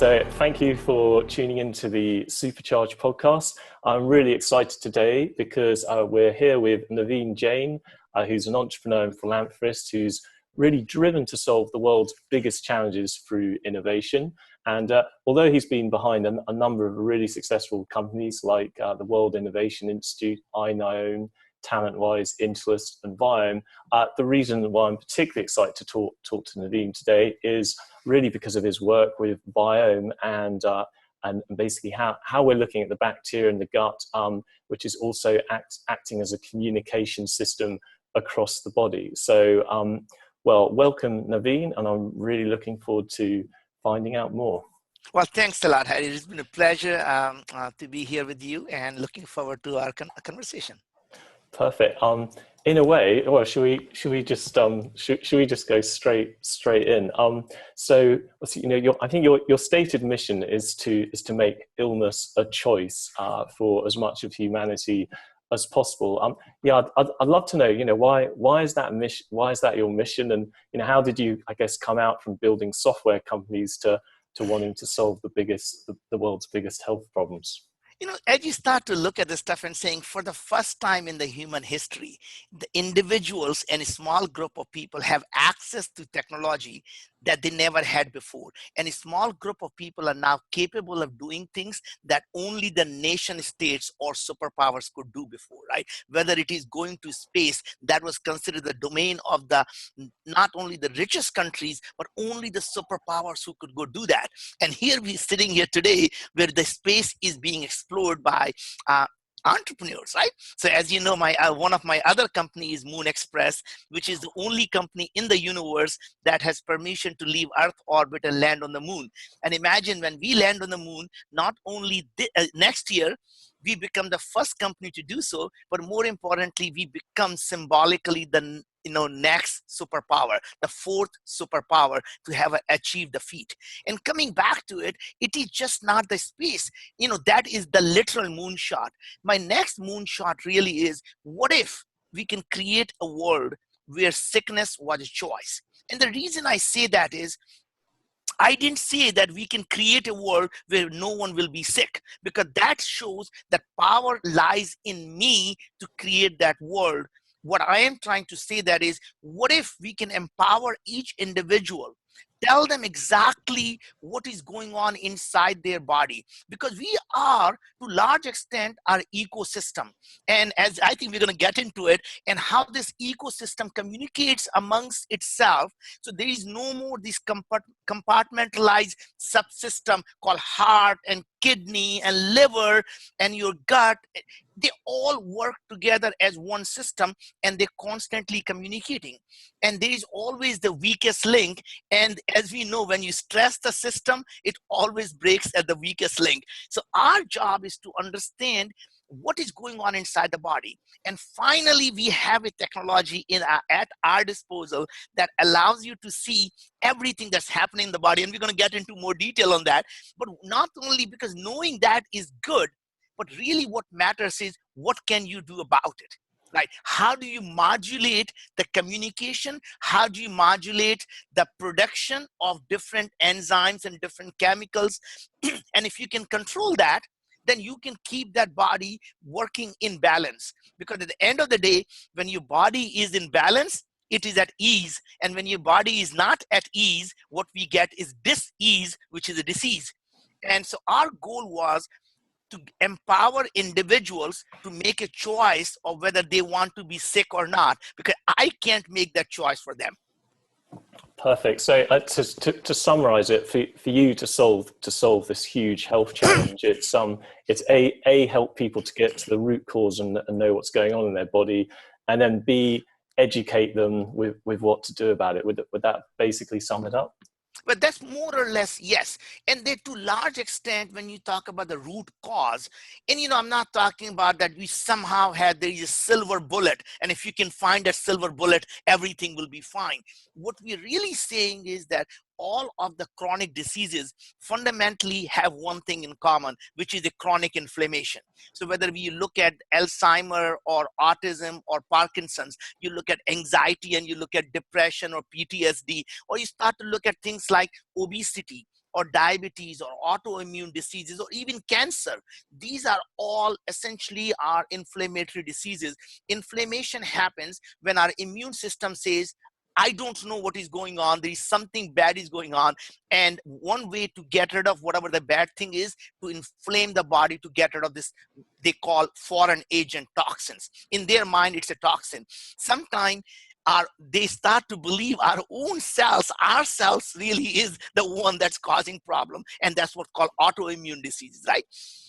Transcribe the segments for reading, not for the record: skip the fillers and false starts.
So thank you for tuning into the Supercharge podcast. I'm really excited today because we're here with Naveen Jain, who's an entrepreneur and philanthropist who's really driven to solve the world's biggest challenges through innovation. And although he's been behind a number of really successful companies like the World Innovation Institute, iKnown, TalentWise, Intelist, and Viome, the reason why I'm particularly excited to talk to Naveen today is really because of his work with Viome and basically how we're looking at the bacteria in the gut, which is also acting as a communication system across the body. So, well, welcome Naveen, and I'm really looking forward to finding out more. Well, thanks a lot, Harry. It's been a pleasure to be here with you, and looking forward to our conversation. Perfect. In a way, well, should we just go straight in? So, you know, I think your stated mission is to make illness a choice for as much of humanity as possible. Yeah, I'd love to know, you know, why is that mission? Why is that your mission? And you know, how did you, I guess, come out from building software companies to wanting to solve the world's biggest health problems? You know, as you start to look at this stuff and saying, for the first time in the human history, the individuals and a small group of people have access to technology that they never had before. And a small group of people are now capable of doing things that only the nation states or superpowers could do before, right? Whether it is going to space, that was considered the domain of the not only the richest countries, but only the superpowers who could go do that. And here we're sitting here today where the space is being explored by entrepreneurs, right? So as you know, one of my other companies, Moon Express, which is the only company in the universe that has permission to leave Earth orbit and land on the moon. And imagine when we land on the moon, not only next year, we become the first company to do so, but more importantly, we become symbolically the next superpower, the fourth superpower to have achieved the feat. And coming back to it, it is just not the space. You know, that is the literal moonshot. My next moonshot really is, what if we can create a world where sickness was a choice? And the reason I say that is, I didn't say that we can create a world where no one will be sick, because that shows that power lies in me to create that world. What I am trying to say that is, what if we can empower each individual, tell them exactly what is going on inside their body, because we are, to large extent, our ecosystem. And as I think we're going to get into it, and how this ecosystem communicates amongst itself. So there is no more this compartmentalized subsystem called heart and kidney and liver and your gut. They all work together as one system, and they're constantly communicating. And there is always the weakest link. And as we know, when you stress the system, it always breaks at the weakest link. So our job is to understand what is going on inside the body. And finally, we have a technology at our disposal that allows you to see everything that's happening in the body. And we're going to get into more detail on that. But not only because knowing that is good, but really what matters is, what can you do about it? Right? How do you modulate the communication? How do you modulate the production of different enzymes and different chemicals? And if you can control that, then you can keep that body working in balance. Because at the end of the day, when your body is in balance, it is at ease. And when your body is not at ease, what we get is dis-ease, which is a disease. And so our goal was to empower individuals to make a choice of whether they want to be sick or not, because I can't make that choice for them. Perfect. So to summarize it, for you to solve this huge health challenge, it's help people to get to the root cause and know what's going on in their body, and then B, educate them with what to do about it. Would that basically sum it up? But that's more or less, yes. And they, to large extent, when you talk about the root cause, and I'm not talking about that we somehow there is a silver bullet, and if you can find a silver bullet, everything will be fine. What we're really saying is that all of the chronic diseases fundamentally have one thing in common, which is the chronic inflammation. So whether we look at Alzheimer or autism or Parkinson's, you look at anxiety and you look at depression or PTSD, or you start to look at things like obesity, or diabetes or autoimmune diseases or even cancer. These are all essentially our inflammatory diseases. Inflammation happens when our immune system says, I don't know what is going on. There is something bad is going on. And one way to get rid of whatever the bad thing is, to inflame the body, to get rid of this, they call foreign agent toxins. In their mind, it's a toxin. Sometimes they start to believe our own cells, our cells really is the one that's causing problem. And that's what's called autoimmune diseases, right?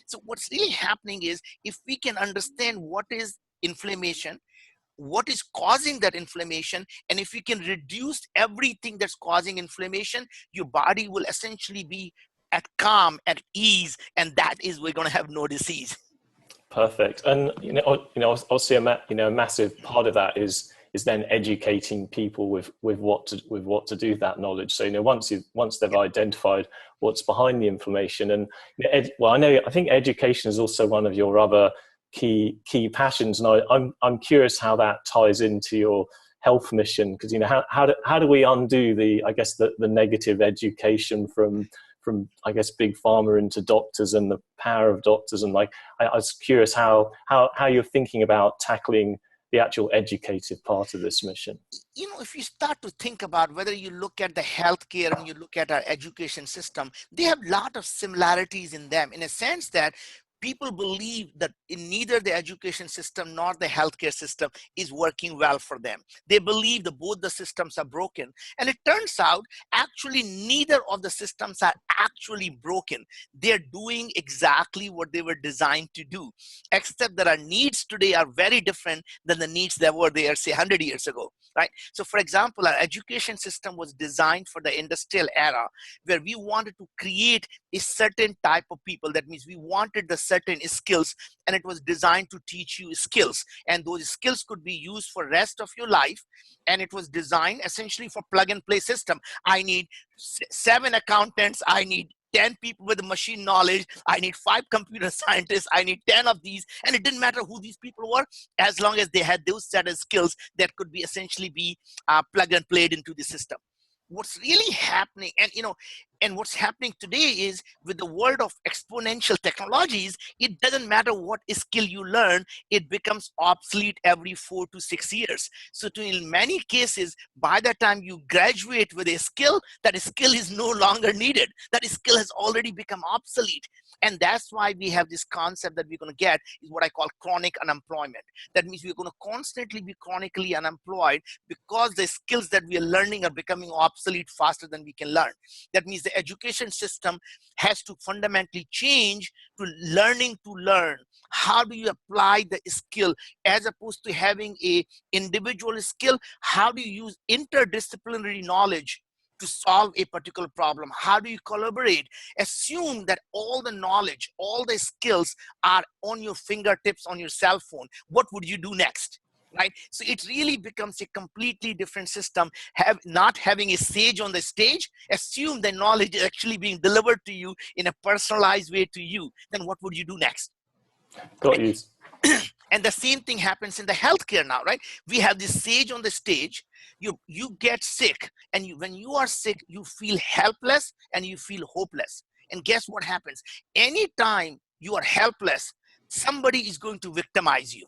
So what's really happening is, if we can understand what is inflammation, what is causing that inflammation, and if you can reduce everything that's causing inflammation, your body will essentially be at calm, at ease, and that is, we're going to have no disease. Perfect. And obviously, a massive part of that is then educating people with what to do with that knowledge. So once they've identified what's behind the inflammation, and I think education is also one of your other key passions, and I'm curious how that ties into your health mission, because how do we undo the negative education from I guess big pharma into doctors and the power of doctors, and I was curious how you're thinking about tackling the actual educative part of this mission. If you start to think about whether you look at the healthcare and you look at our education system, they have a lot of similarities in them, in a sense that people believe that in neither the education system nor the healthcare system is working well for them. They believe that both the systems are broken. And it turns out, actually, neither of the systems are actually broken. They're doing exactly what they were designed to do, except that our needs today are very different than the needs that were there, say, 100 years ago, right? So, for example, our education system was designed for the industrial era, where we wanted to create a certain type of people. That means we wanted the certain skills, and it was designed to teach you skills, and those skills could be used for rest of your life. And it was designed essentially for plug and play system. I need 7 accountants, I need 10 people with machine knowledge, I need 5 computer scientists, I need 10 of these, and it didn't matter who these people were, as long as they had those set of skills that could be essentially be plug and played into the system. What's really happening, and what's happening today is, with the world of exponential technologies, it doesn't matter what skill you learn, it becomes obsolete every 4 to 6 years. So in many cases, by the time you graduate with a skill, that skill is no longer needed. That skill has already become obsolete. And that's why we have this concept that we're going to get is what I call chronic unemployment. That means we're going to constantly be chronically unemployed because the skills that we are learning are becoming obsolete faster than we can learn. That means the education system has to fundamentally change to learning to learn. How do you apply the skill, as opposed to having a individual skill? How do you use interdisciplinary knowledge to solve a particular problem? How do you collaborate? Assume that all the knowledge, all the skills are on your fingertips on your cell phone. What would you do next? Right? So it really becomes a completely different system. Not having a sage on the stage, assume the knowledge is actually being delivered to you in a personalized way to you. Then what would you do next? Got you. And the same thing happens in the healthcare now, right? We have this sage on the stage. You get sick, and when you are sick, you feel helpless and you feel hopeless. And guess what happens? Anytime you are helpless, somebody is going to victimize you.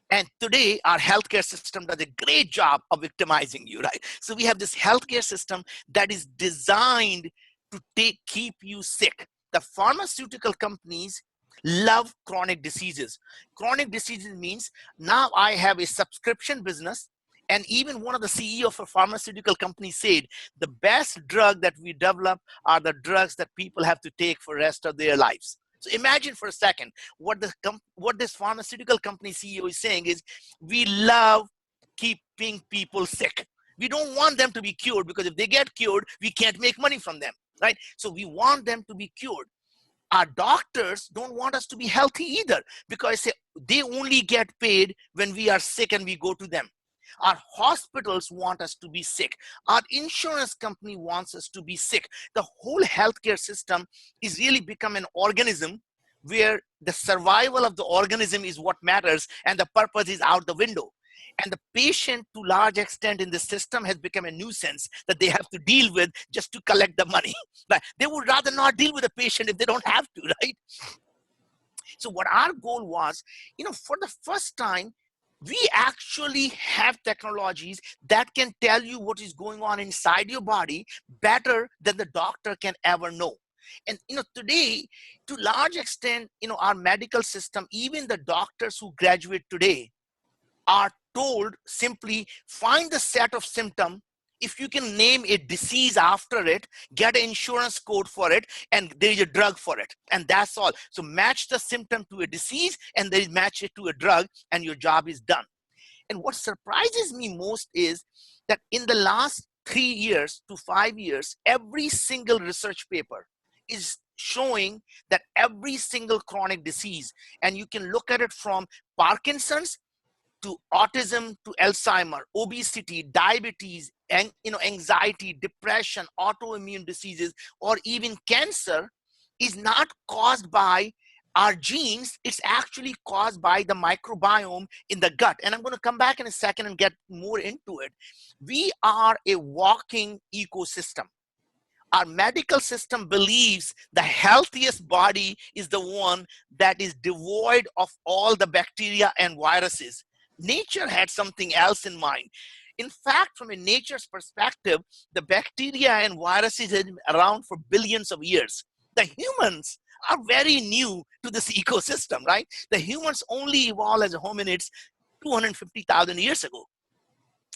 And today, our healthcare system does a great job of victimizing you, right? So we have this healthcare system that is designed to keep you sick. The pharmaceutical companies love chronic diseases. Chronic diseases means now I have a subscription business. And even one of the CEO of a pharmaceutical company said, the best drug that we develop are the drugs that people have to take for the rest of their lives. So imagine for a second what this pharmaceutical company CEO is saying is, we love keeping people sick. We don't want them to be cured, because if they get cured, we can't make money from them, right? So we want them to be cured. Our doctors don't want us to be healthy either, because they only get paid when we are sick and we go to them. Our hospitals want us to be sick. Our insurance company wants us to be sick. The whole healthcare system is really become an organism where the survival of the organism is what matters, and the purpose is out the window. And the patient, to large extent in the system, has become a nuisance that they have to deal with just to collect the money. But they would rather not deal with the patient if they don't have to, right? So what our goal was, for the first time, we actually have technologies that can tell you what is going on inside your body better than the doctor can ever know. And today, to large extent, our medical system, even the doctors who graduate today, are told simply find the set of symptoms. If you can name a disease after it, get an insurance code for it, and there is a drug for it. And that's all. So match the symptom to a disease and then match it to a drug, and your job is done. And what surprises me most is that in the last 3 years to 5 years, every single research paper is showing that every single chronic disease, and you can look at it from Parkinson's to autism to Alzheimer, obesity, diabetes, and anxiety, depression, autoimmune diseases, or even cancer, is not caused by our genes. It's actually caused by the microbiome in the gut. And I'm going to come back in a second and get more into it. We are a walking ecosystem. Our medical system believes the healthiest body is the one that is devoid of all the bacteria and viruses. Nature had something else in mind. In fact, from a nature's perspective, the bacteria and viruses have been around for billions of years. The humans are very new to this ecosystem, right? The humans only evolved as hominids 250,000 years ago.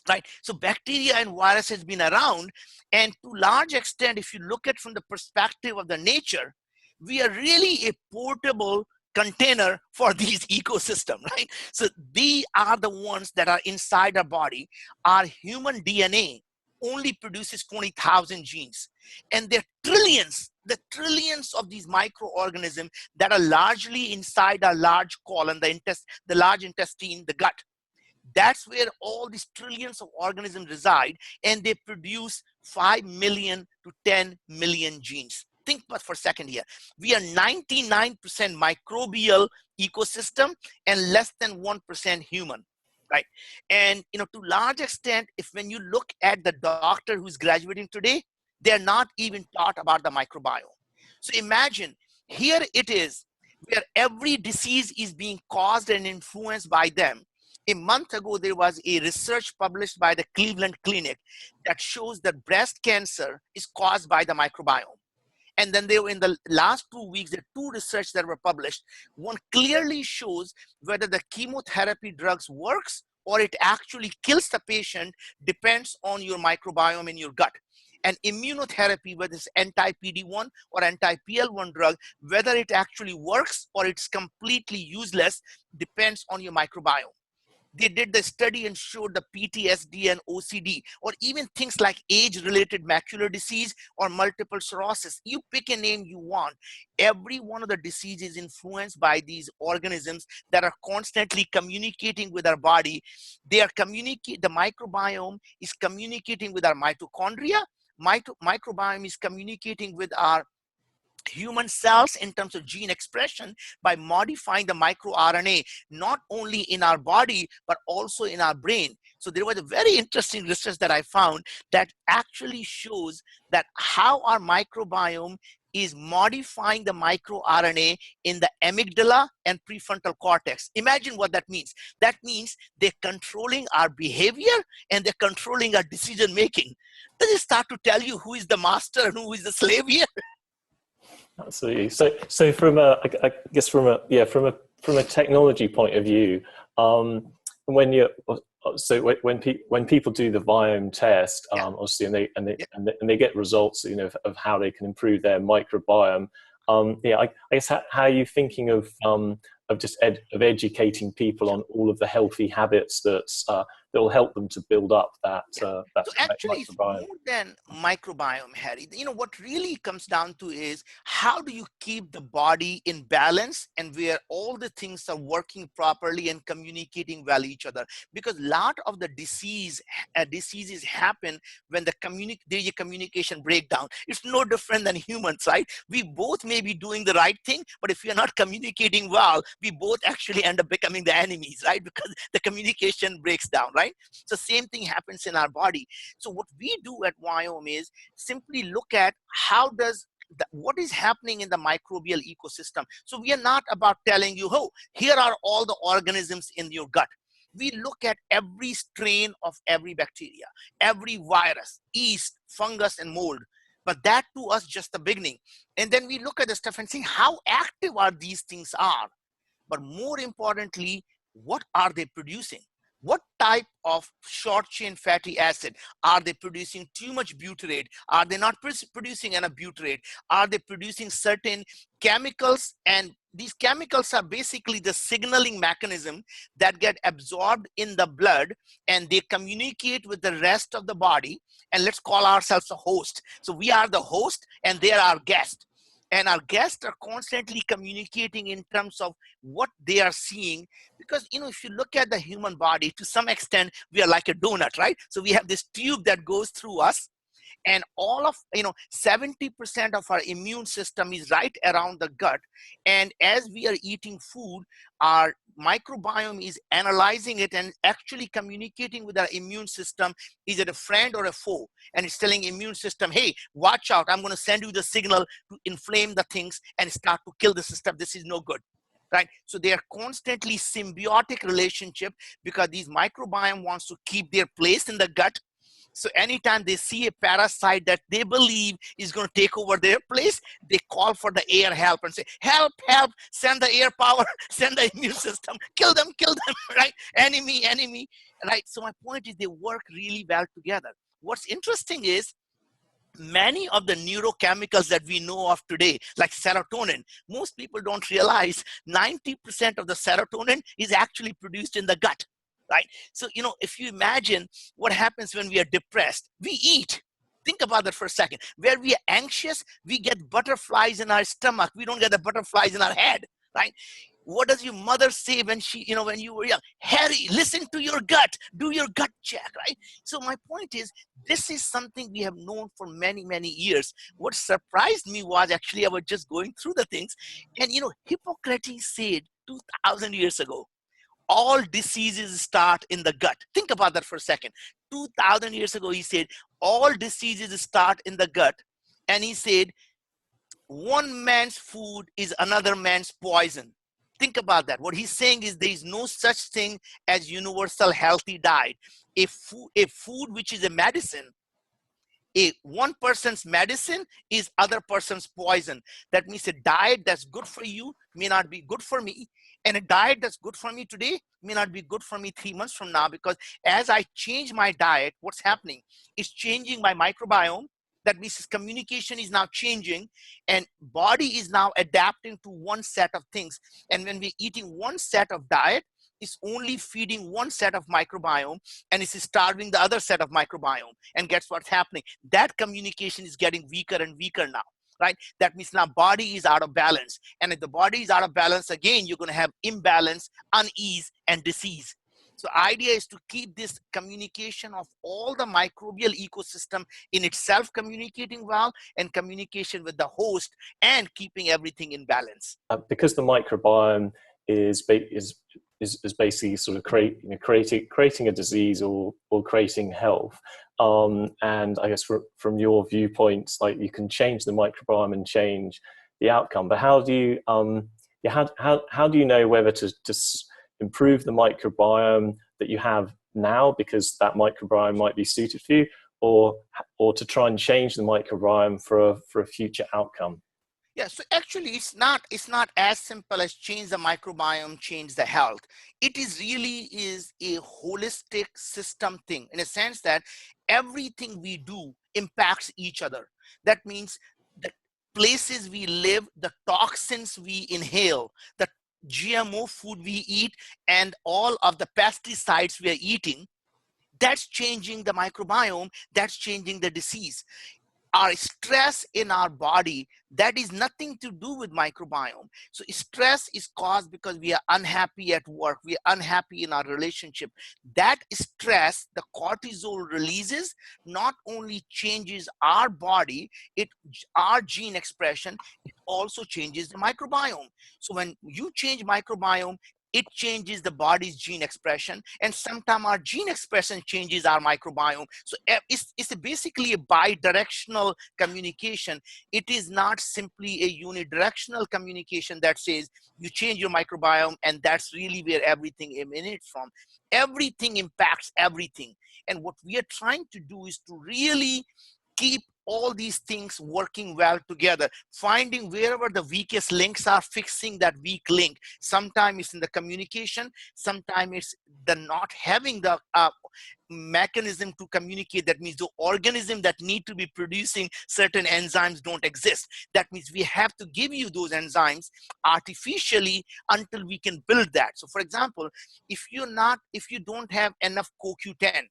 Right, so bacteria and virus has been around, and to large extent, if you look at from the perspective of the nature, we are really a portable container for these ecosystem, right? So they are the ones that are inside our body. Our human DNA only produces 20,000 genes, and there are the trillions of these microorganisms that are largely inside our large colon, the large intestine, the gut. That's where all these trillions of organisms reside, and they produce 5 million to 10 million genes. Think about for a second here. We are 99% microbial ecosystem and less than 1% human, right? And to large extent, when you look at the doctor who's graduating today, they're not even taught about the microbiome. So imagine, here it is, where every disease is being caused and influenced by them. A month ago, there was a research published by the Cleveland Clinic that shows that breast cancer is caused by the microbiome. And then in the last 2 weeks, there are 2 research that were published. One clearly shows whether the chemotherapy drugs works or it actually kills the patient, depends on your microbiome in your gut. And immunotherapy, whether it's anti-PD-1 or anti-PL-1 drug, whether it actually works or it's completely useless, depends on your microbiome. They did the study and showed the PTSD and OCD, or even things like age-related macular disease or multiple sclerosis. You pick a name you want. Every one of the diseases is influenced by these organisms that are constantly communicating with our body. The microbiome is communicating with our mitochondria. Microbiome is communicating with our human cells in terms of gene expression by modifying the microRNA, not only in our body, but also in our brain. So there was a very interesting research that I found that actually shows that how our microbiome is modifying the microRNA in the amygdala and prefrontal cortex. Imagine what that means. That means they're controlling our behavior and they're controlling our decision making. Does it start to tell you who is the master and who is the slave here? Absolutely. So from a from a technology point of view, when people do the Viome test, obviously, and they get results, of how they can improve their microbiome. I guess how are you thinking of educating people on all of the healthy habits that will help them to build up that that So actually, it's microbiome. more than microbiome, Harry. What really comes down to is how do you keep the body in balance and where all the things are working properly and communicating well each other. Because a lot of the diseases happen when there's a communication breakdown. It's no different than humans, right? We both may be doing the right thing, but if we are not communicating well, we both actually end up becoming the enemies, right? Because the communication breaks down, right? So same thing happens in our body. So what we do at Viome is simply look at what is happening in the microbial ecosystem. So we are not about telling you, oh, here are all the organisms in your gut. We look at every strain of every bacteria, every virus, yeast, fungus, and mold. But that to us just the beginning. And then we look at the stuff and see how active are these things are. But more importantly, what are they producing? What type of short chain fatty acid? Are they producing too much butyrate? Are they not producing enough butyrate? Are they producing certain chemicals? And these chemicals are basically the signaling mechanism that get absorbed in the blood, and they communicate with the rest of the body. And let's call ourselves a host. So we are the host and they are our guest. And our guests are constantly communicating in terms of what they are seeing. Because, if you look at the human body, to some extent, we are like a donut, right? So we have this tube that goes through us. And all of 70% of our immune system is right around the gut. And as we are eating food, our microbiome is analyzing it and actually communicating with our immune system. Is it a friend or a foe? And it's telling immune system, hey, watch out, I'm going to send you the signal to inflame the things and start to kill the system. This is no good, right? So they are constantly symbiotic relationship, because these microbiome wants to keep their place in the gut. So anytime they see a parasite that they believe is going to take over their place, they call for the air help and say, help, help, send the air power, send the immune system, kill them, right? Enemy, right? So my point is they work really well together. What's interesting is many of the neurochemicals that we know of today, like serotonin, most people don't realize 90% of the serotonin is actually produced in the gut. Right? So, if you imagine what happens when we are depressed, we eat. Think about that for a second. Where we are anxious, we get butterflies in our stomach. We don't get the butterflies in our head, right? What does your mother say when when you were young? Harry, listen to your gut. Do your gut check, right? So my point is, this is something we have known for many, many years. What surprised me was actually I was just going through the things, and Hippocrates said 2,000 years ago, all diseases start in the gut. Think about that for a second. 2,000 years ago, he said, all diseases start in the gut. And he said, one man's food is another man's poison. Think about that. What he's saying is there is no such thing as universal healthy diet. A food which is a medicine, one person's medicine is other person's poison. That means a diet that's good for you may not be good for me. And a diet that's good for me today may not be good for me 3 months from now, because as I change my diet, what's happening? It's changing my microbiome. That means communication is now changing, and body is now adapting to one set of things. And when we're eating one set of diet, it's only feeding one set of microbiome, and it's starving the other set of microbiome. And guess what's happening? That communication is getting weaker and weaker now. Right? That means now body is out of balance. And if the body is out of balance, again, you're going to have imbalance, unease, and disease. So idea is to keep this communication of all the microbial ecosystem in itself communicating well, and communication with the host, and keeping everything in balance. Because the microbiome is basically sort of creating a disease or creating health. And I guess from your viewpoints, like, you can change the microbiome and change the outcome. But how do you how do you know whether to improve the microbiome that you have now, because that microbiome might be suited for you, or to try and change the microbiome for a future outcome? Yeah, so actually it's not as simple as change the microbiome, change the health. It is a holistic system thing, in a sense that everything we do impacts each other. That means the places we live, the toxins we inhale, the GMO food we eat, and all of the pesticides we are eating, That's changing the microbiome, that's changing the disease. Our stress in our body, that is nothing to do with microbiome. So stress is caused because we are unhappy at work, we are unhappy in our relationship. That stress, the cortisol releases, not only changes our body, our gene expression, it also changes the microbiome. So when you change microbiome, it changes the body's gene expression, and sometimes our gene expression changes our microbiome. So it's basically a bi-directional communication. It is not simply a unidirectional communication that says you change your microbiome and that's really where everything emanates from. Everything impacts everything. And what we are trying to do is to really keep all these things working well together, finding wherever the weakest links are, fixing that weak link. Sometimes it's in the communication, sometimes it's the not having the mechanism to communicate. That means the organism that need to be producing certain enzymes don't exist. That means we have to give you those enzymes artificially until we can build that. So for example, if you don't have enough CoQ10,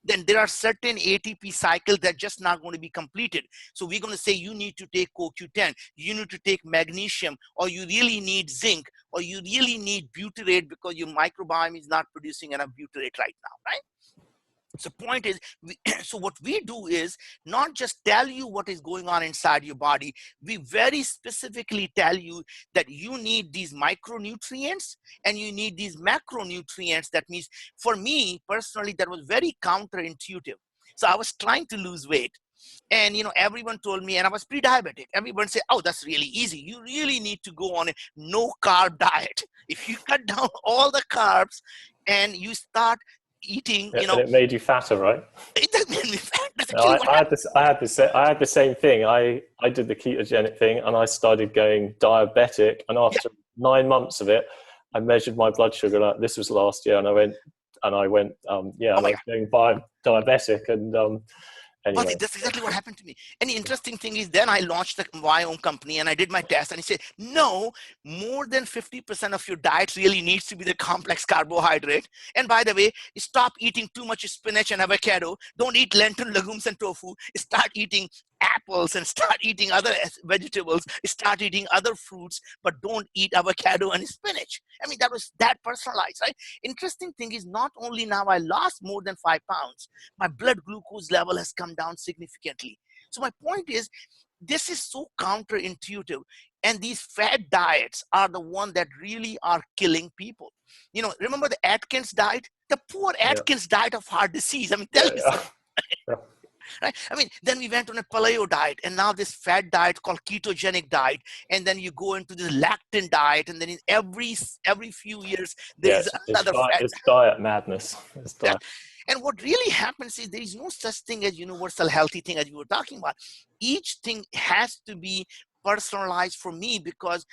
then there are certain ATP cycles that just not going to be completed. So we're going to say you need to take CoQ10, you need to take magnesium, or you really need zinc, or you really need butyrate because your microbiome is not producing enough butyrate right now, right? So point is, so what we do is not just tell you what is going on inside your body, we very specifically tell you that you need these micronutrients and you need these macronutrients. That means for me personally, that was very counterintuitive. So I was trying to lose weight. And everyone told me, and I was pre-diabetic. Everyone said, oh, that's really easy. You really need to go on a no carb diet. If you cut down all the carbs and you start eating, And it made you fatter, right? it doesn't make me fat. That's No, actually what happened. I had the same thing. I did the ketogenic thing, and I started going diabetic. And Yeah. after 9 months of it, I measured my blood sugar. This was last year, and I went, and I Oh was my God. going diabetic. And But anyway, that's exactly what happened to me. And the interesting thing is, then I launched the Viome company and I did my test, and he said, no, more than 50% of your diet really needs to be the complex carbohydrate. And by the way, stop eating too much spinach and avocado. Don't eat lentil, legumes, and tofu. Start eating apples and start eating other vegetables. Start eating other fruits, but don't eat avocado and spinach. I mean, that was that personalized, right? Interesting thing is, not only now I lost more than 5 pounds, my blood glucose level has come down significantly. So my point is, this is so counterintuitive. And these fad diets are the one that really are killing people. Remember the Atkins diet? The poor yeah, Atkins diet of heart disease. I mean, tell yeah, me yeah. something. Yeah. Right? I mean, then we went on a paleo diet, and now this fat diet called ketogenic diet, and then you go into this lactin diet, and then in every few years there Yeah, is another fat. it's diet madness. It's Yeah. diet. And what really happens is there is no such thing as universal healthy thing as you were talking about. Each thing has to be personalized for me because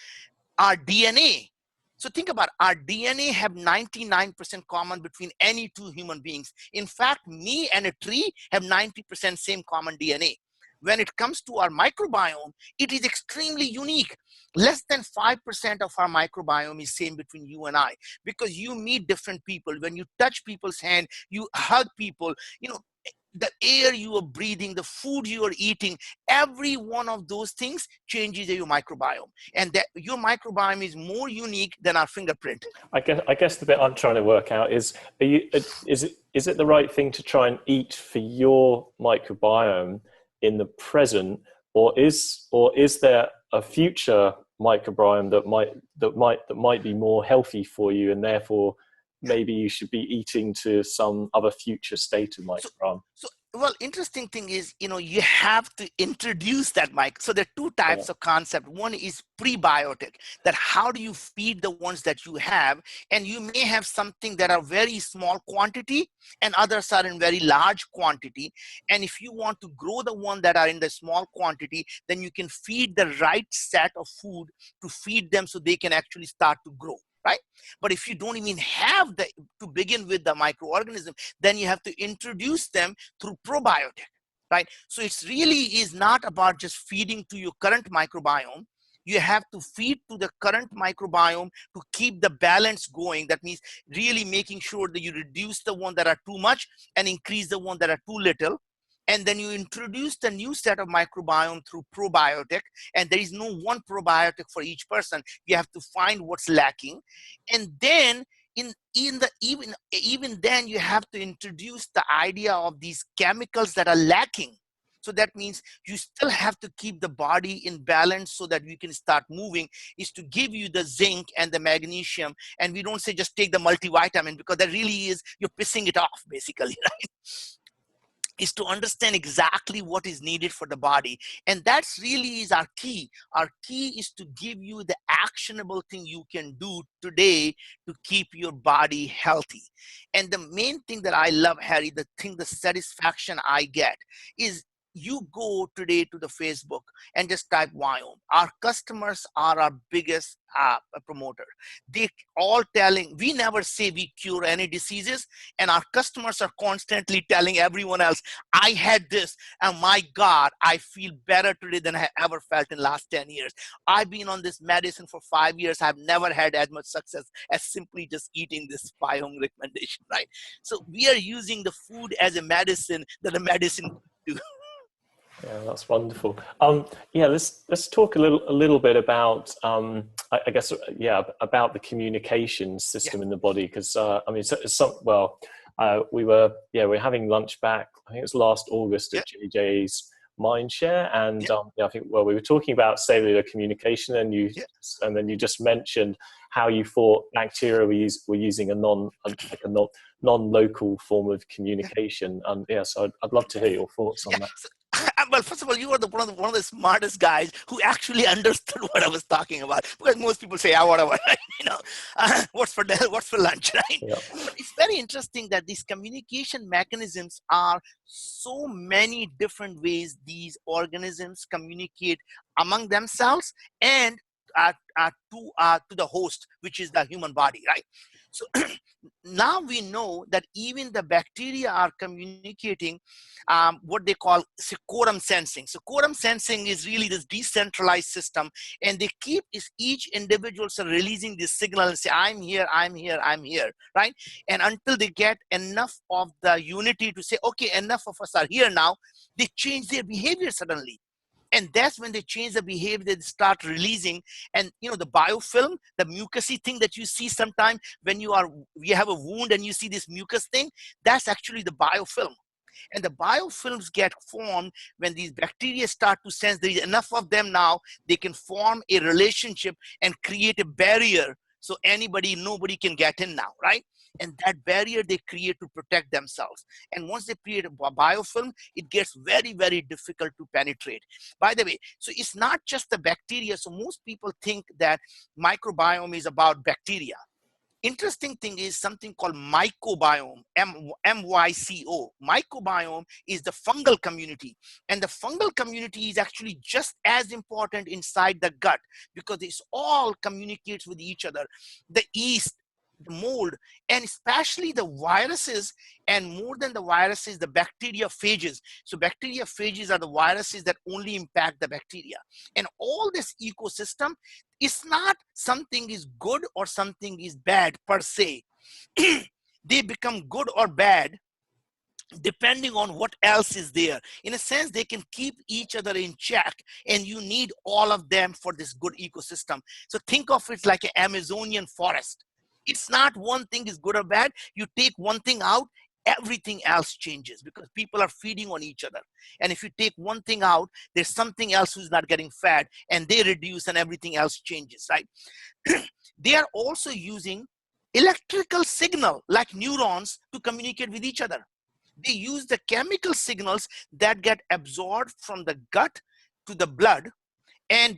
our DNA. So think about our DNA have 99% common between any two human beings. In fact, me and a tree have 90% same common DNA. When it comes to our microbiome, it is extremely unique. Less than 5% of our microbiome is same between you and I, because you meet different people. When you touch people's hand, you hug people, the air you are breathing, the food you are eating, every one of those things changes your microbiome. And that your microbiome is more unique than our fingerprint. I guess the bit I'm trying to work out is, is it the right thing to try and eat for your microbiome in the present, or is there a future microbiome that might be more healthy for you, and therefore maybe you should be eating to some other future state of So, microbiome? well, interesting thing is, you have to introduce that mic. So there are two Yeah, types of concept. One is prebiotic, that how do you feed the ones that you have? And you may have something that are very small quantity and others are in very large quantity. And if you want to grow the one that are in the small quantity, then you can feed the right set of food to feed them so they can actually start to grow. Right? But if you don't even have to begin with the microorganism, then you have to introduce them through probiotic, right? So it's really is not about just feeding to your current microbiome. You have to feed to the current microbiome to keep the balance going. That means really making sure that you reduce the one that are too much and increase the one that are too little. And then you introduce the new set of microbiome through probiotic, and there is no one probiotic for each person. You have to find what's lacking. And then even then you have to introduce the idea of these chemicals that are lacking. So that means you still have to keep the body in balance so that you can start moving, is to give you the zinc and the magnesium. And we don't say just take the multivitamin, because that really is, you're pissing it off basically, right? Is to understand exactly what is needed for the body. And that's really is our key. Our key is to give you the actionable thing you can do today to keep your body healthy. And the main thing that I love, Harry, the satisfaction I get is, you go today to the Facebook and just type Viome. Our customers are our biggest promoter. They all telling, we never say we cure any diseases, and our customers are constantly telling everyone else, I had this, and my God, I feel better today than I ever felt in the last 10 years. I've been on this medicine for 5 years. I've never had as much success as simply just eating this Viome recommendation, right? So we are using the food as a medicine that a medicine could do. Yeah, that's wonderful. Yeah, let's talk a little bit about, I guess, yeah, about the communication system in the body, because I mean, we were having lunch back. I think it was last August at JJ's Mindshare, and I think we were talking about cellular communication, and then you just mentioned how you thought bacteria were using a non-local form of communication. So I'd love to hear your thoughts on that. Well, first of all, you are one of the smartest guys who actually understood what I was talking about. Because most people say, whatever, right? What's for lunch, right? Yeah. But it's very interesting that these communication mechanisms are so many different ways these organisms communicate among themselves and to the host, which is the human body, right? So now we know that even the bacteria are communicating what they call quorum sensing. So quorum sensing is really this decentralized system, and they keep each individuals are releasing this signal and say, I'm here, I'm here, I'm here, right? And until they get enough of the unity to say, okay, enough of us are here now, they change their behavior suddenly. And that's when they change the behavior, they start releasing. And the biofilm, the mucousy thing that you see sometimes when you have a wound and you see this mucus thing, that's actually the biofilm. And the biofilms get formed when these bacteria start to sense there is enough of them now, they can form a relationship and create a barrier. So nobody can get in now, right? And that barrier they create to protect themselves. And once they create a biofilm, it gets very, very difficult to penetrate. By the way, so it's not just the bacteria. So most people think that microbiome is about bacteria. Interesting thing is something called mycobiome, M-Y-C-O. Mycobiome is the fungal community. And the fungal community is actually just as important inside the gut, because it all communicates with each other. The yeast, the mold, and especially the viruses, and more than the viruses, the bacteriophages. So bacteriophages are the viruses that only impact the bacteria. And all this ecosystem, it's not something is good or something is bad per se. They become good or bad depending on what else is there. In a sense, they can keep each other in check, and you need all of them for this good ecosystem. So think of it like an Amazonian forest. It's not one thing is good or bad. You take one thing out, everything else changes, because people are feeding on each other. And if you take one thing out, there's something else who's not getting fed, and they reduce and everything else changes, right? They are also using electrical signal like neurons to communicate with each other. They use the chemical signals that get absorbed from the gut to the blood, and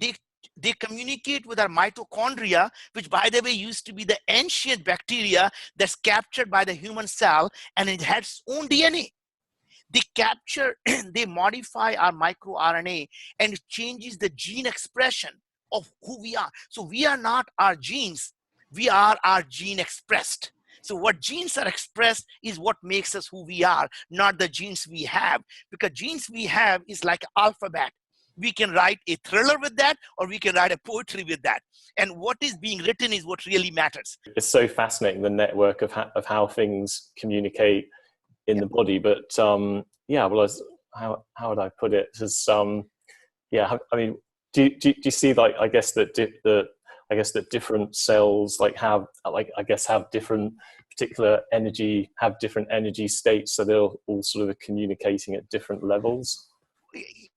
they communicate with our mitochondria, which, by the way, used to be the ancient bacteria that's captured by the human cell, and it has its own DNA. They capture, they modify our microRNA, and it changes the gene expression of who we are. So we are not our genes, we are our gene expressed. So what genes are expressed is what makes us who we are, not the genes we have, because genes we have is like alphabet. We can write a thriller with that, or we can write a poetry with that. And what is being written is what really matters. It's so fascinating, the network of how things communicate in the body. But yeah, well, how would I put it? It's, yeah, I mean, do you see, like, I guess that different cells have different particular energy, have different energy states, so they're all sort of communicating at different levels.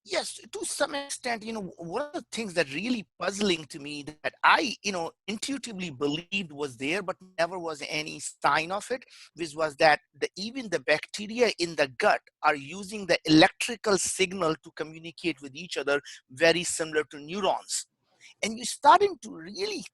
Yes, to some extent, one of the things that really puzzling to me that I, intuitively believed was there, but never was any sign of it, which was that even the bacteria in the gut are using the electrical signal to communicate with each other, very similar to neurons. And you're starting to really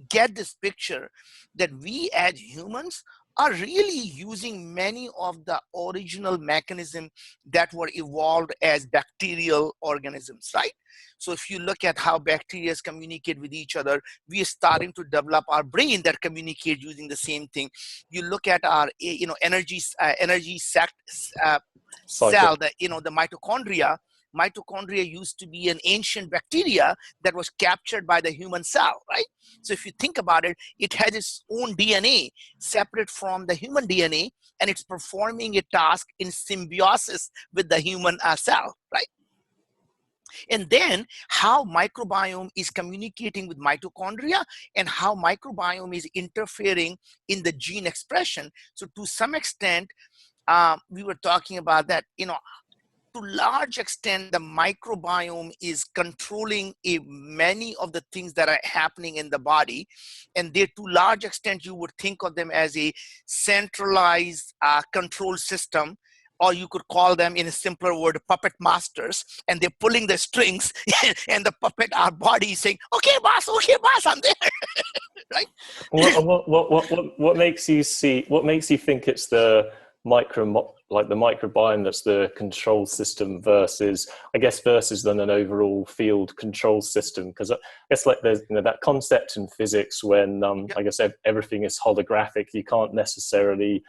get this picture that we as humans are really using many of the original mechanisms that were evolved as bacterial organisms, right? So if you look at how bacteria communicate with each other, we are starting to develop our brain that communicate using the same thing. You look at our, energy cell, the mitochondria. Mitochondria used to be an ancient bacteria that was captured by the human cell, right? So if you think about it, it has its own DNA separate from the human DNA, and it's performing a task in symbiosis with the human cell, right? And then how microbiome is communicating with mitochondria, and how microbiome is interfering in the gene expression. So to some extent, we were talking about that, to large extent, the microbiome is controlling many of the things that are happening in the body. And they, to large extent, you would think of them as a centralized control system, or you could call them, in a simpler word, puppet masters. And they're pulling the strings, and the puppet, our body, is saying, okay, boss, I'm there. Right? What makes you think it's the microbiome that's the control system versus then an overall field control system? Because I guess, like, there's that concept in physics when I guess everything is holographic. You can't necessarily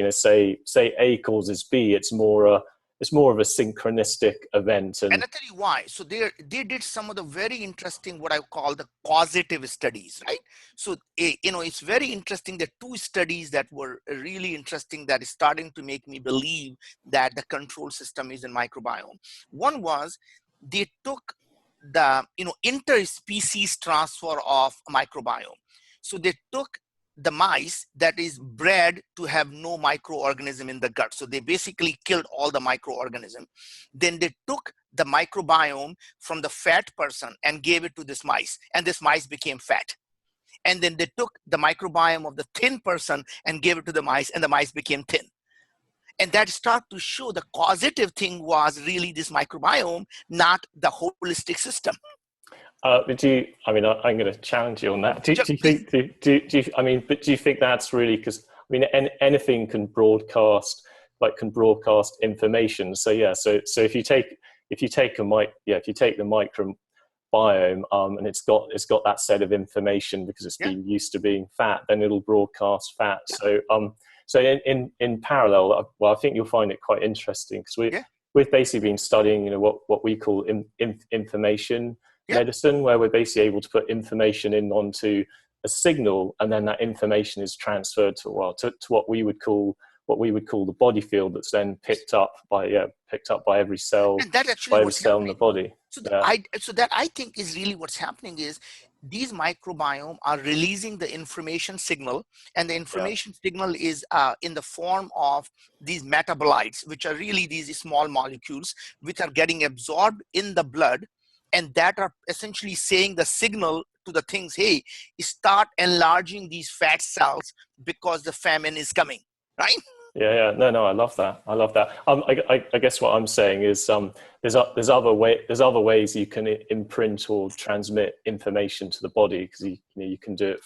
say A causes B. It's more of a synchronistic event. And I'll tell you why. So they did some of the very interesting, what I call the causative studies, right? So, it's very interesting. There are two studies that were really interesting that is starting to make me believe that the control system is in microbiome. One was, they took the, interspecies transfer of microbiome. So they took the mice that is bred to have no microorganism in the gut. So they basically killed all the microorganism. Then they took the microbiome from the fat person and gave it to this mice, and this mice became fat. And then they took the microbiome of the thin person and gave it to the mice, and the mice became thin. And that started to show the causative thing was really this microbiome, not the holistic system. But I'm going to challenge you on that. Do you think that's really, because anything can broadcast information. So yeah, so if you take the microbiome, and it's got that set of information because it's been used to being fat, then it'll broadcast fat. So in parallel, well, I think you'll find it quite interesting, because we've basically been studying what we call information medicine, where we're basically able to put information in onto a signal, and then that information is transferred to what we would call the body field, that's then picked up by every cell, in the body. So that I think is really what's happening is, these microbiome are releasing the information signal, and the information signal is in the form of these metabolites, which are really these small molecules which are getting absorbed in the blood, and that are essentially saying the signal to the things, hey, start enlarging these fat cells because the famine is coming, right? No, I love that. I guess what I'm saying is, there's other ways you can imprint or transmit information to the body, because you can do it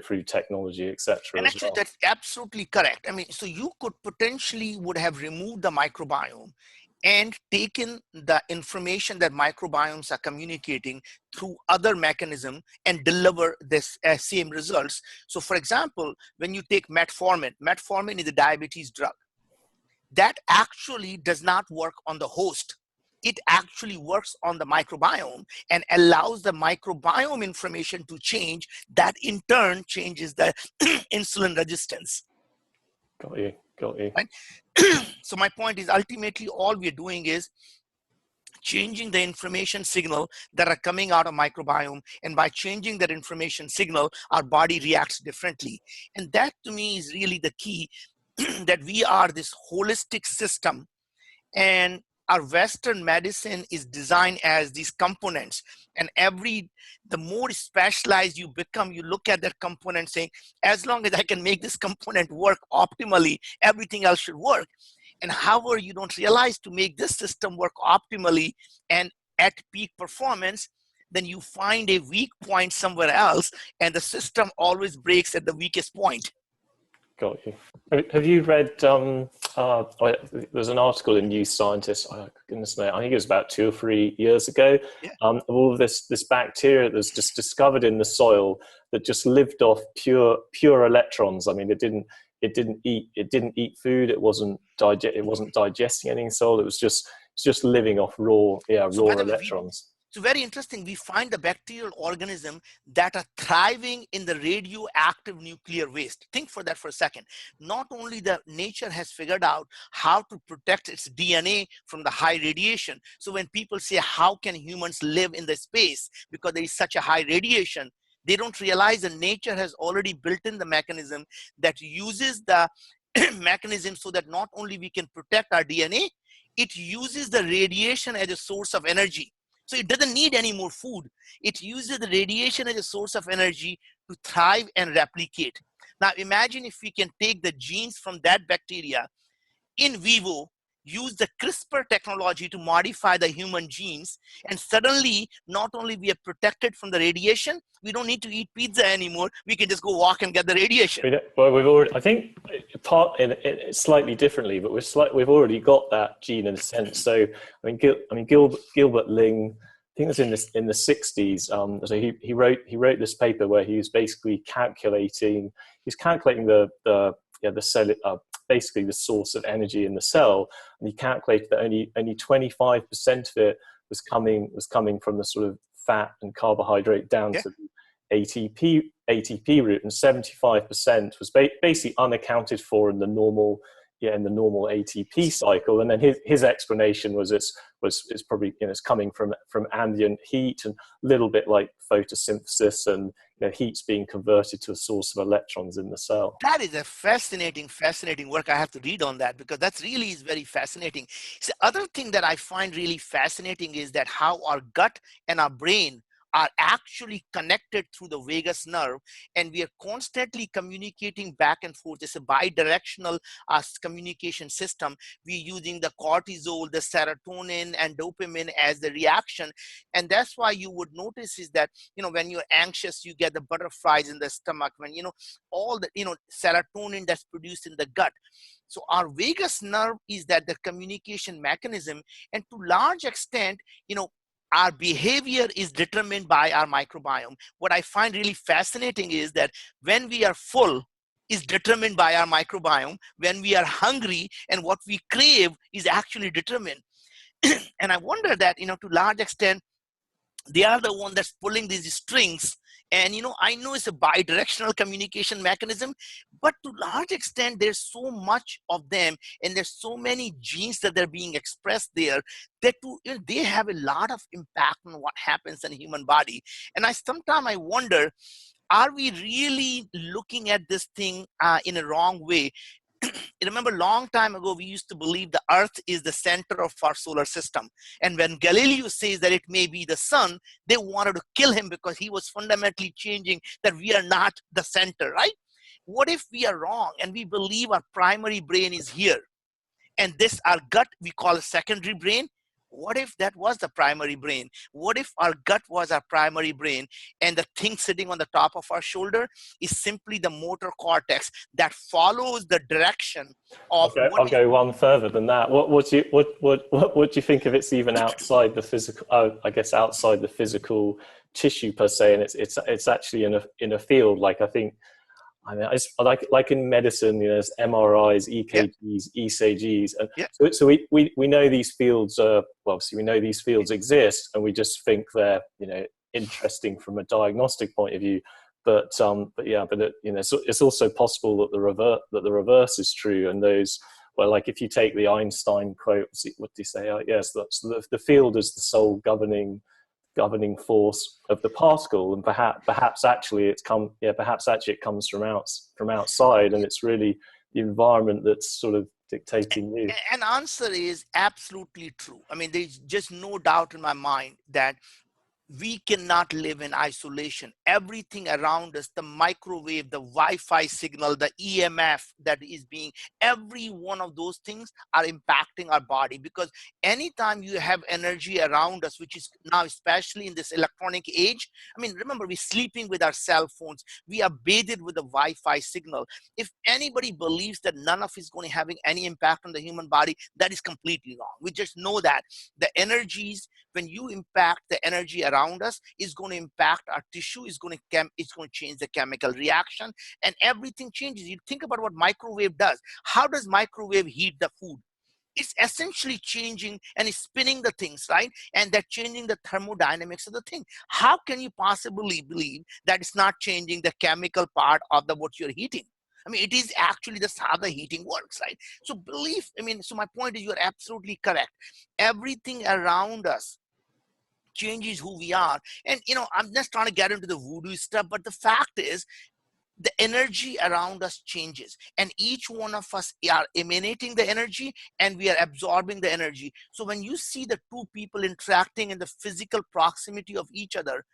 through technology, etc. And actually, that's absolutely correct. I mean, so you could potentially would have removed the microbiome and taken the information that microbiomes are communicating through other mechanism and deliver this same results. So for example, when you take metformin is a diabetes drug that actually does not work on the host. it actually works on the microbiome and allows the microbiome information to change. That in turn changes the insulin resistance. Got you. Got you. Right? So my point is, ultimately all we're doing is changing the information signal that are coming out of microbiome, and by changing that information signal, our body reacts differently. And that to me is really the key, that we are this holistic system, and our Western medicine is designed as these components. And the more specialized you become, you look at that component saying, as long as I can make this component work optimally, everything else should work. And however, you don't realize, to make this system work optimally and at peak performance, then you find a weak point somewhere else, and the system always breaks at the weakest point. Got you. Have you read, there's an article in New Scientist, oh, goodness me, I think it was about 2 or 3 years ago, Yeah. Of all of this bacteria that was just discovered in the soil that just lived off pure electrons. I mean, it didn't eat food, it wasn't digesting anything in soil, it was just living off raw electrons. So very interesting, we find the bacterial organism that are thriving in the radioactive nuclear waste. Think for that for a second. Not only the nature has figured out how to protect its DNA from the high radiation. So when people say, how can humans live in the space because there is such a high radiation, they don't realize that nature has already built in the mechanism that uses the mechanism so that not only we can protect our DNA, it uses the radiation as a source of energy. So it doesn't need any more food. It uses the radiation as a source of energy to thrive and replicate. Now imagine if we can take the genes from that bacteria in vivo, use the CRISPR technology to modify the human genes, and suddenly not only we are protected from the radiation, we don't need to eat pizza anymore. We can just go walk and get the radiation. Well, we've already, I think, slightly differently, but we've already got that gene in a sense. So I mean, Gilbert Ling, I think it was in the 60s. So he wrote this paper where he was basically calculating the cell, basically the source of energy in the cell, and he calculated that only 25% of it was coming from the sort of fat and carbohydrate down to the ATP route, and 75% was basically unaccounted for in the normal ATP cycle. And then his explanation was it's probably, it's coming from ambient heat and a little bit like photosynthesis, and heat's being converted to a source of electrons in the cell. That is a fascinating work. I have to read on that because that's really is very fascinating. So other thing that I find really fascinating is that how our gut and our brain are actually connected through the vagus nerve, and we are constantly communicating back and forth. It's a bi-directional communication system. We're using the cortisol, the serotonin, and dopamine as the reaction. And that's why you would notice is that, when you're anxious, you get the butterflies in the stomach, when, all the, serotonin that's produced in the gut. So our vagus nerve is that the communication mechanism, and to large extent, our behavior is determined by our microbiome. What I find really fascinating is that when we are full is determined by our microbiome. When we are hungry and what we crave is actually determined. And I wonder that, to large extent, they are the one that's pulling these strings. And, I know it's a bi-directional communication mechanism, but to large extent, there's so much of them, and there's so many genes that they're being expressed there that they have a lot of impact on what happens in the human body. And sometimes I wonder, are we really looking at this thing in a wrong way? You remember a long time ago, we used to believe the earth is the center of our solar system. And when Galileo says that it may be the sun, they wanted to kill him because he was fundamentally changing that we are not the center, right? What if we are wrong and we believe our primary brain is here? And this, our gut, we call a secondary brain. What if that was the primary brain? What if our gut was our primary brain, and the thing sitting on the top of our shoulder is simply the motor cortex that follows the direction of? I'll go one further than that. What do you think if it's even outside the physical? I guess outside the physical tissue per se, and it's actually in a field. Like I think I mean, it's like in medicine, there's MRIs, Yeah, EKGs, ECGs, and yeah. so we know these fields are, well, obviously we know these fields exist, and we just think they're interesting from a diagnostic point of view. But yeah, but it's also possible that the reverse is true, and those, well, like if you take the Einstein quote, what do you say? Yes, that's the field is the sole governing force of the particle, and perhaps actually it comes from outside, and it's really the environment that's sort of dictating you. An answer is absolutely true. I mean, there's just no doubt in my mind that we cannot live in isolation. Everything around us, the microwave, the Wi-Fi signal, the EMF that is being, every one of those things are impacting our body, because anytime you have energy around us, which is now especially in this electronic age, I mean, remember, we're sleeping with our cell phones, we are bathed with the Wi-Fi signal. If anybody believes that none of it is going to having any impact on the human body, that is completely wrong. We just know that the energies, when you impact the energy around us, is going to impact our tissue, it's going to change the chemical reaction, and everything changes. You think about what microwave does. How does microwave heat the food? It's essentially changing and it's spinning the things, right? And they're changing the thermodynamics of the thing. How can you possibly believe that it's not changing the chemical part of the what you're heating? I mean, it is actually just how the heating works, right? So so my point is, you're absolutely correct. Everything around us changes who we are. And I'm just trying to get into the voodoo stuff, but the fact is the energy around us changes, and each one of us are emanating the energy and we are absorbing the energy. So when you see the two people interacting in the physical proximity of each other,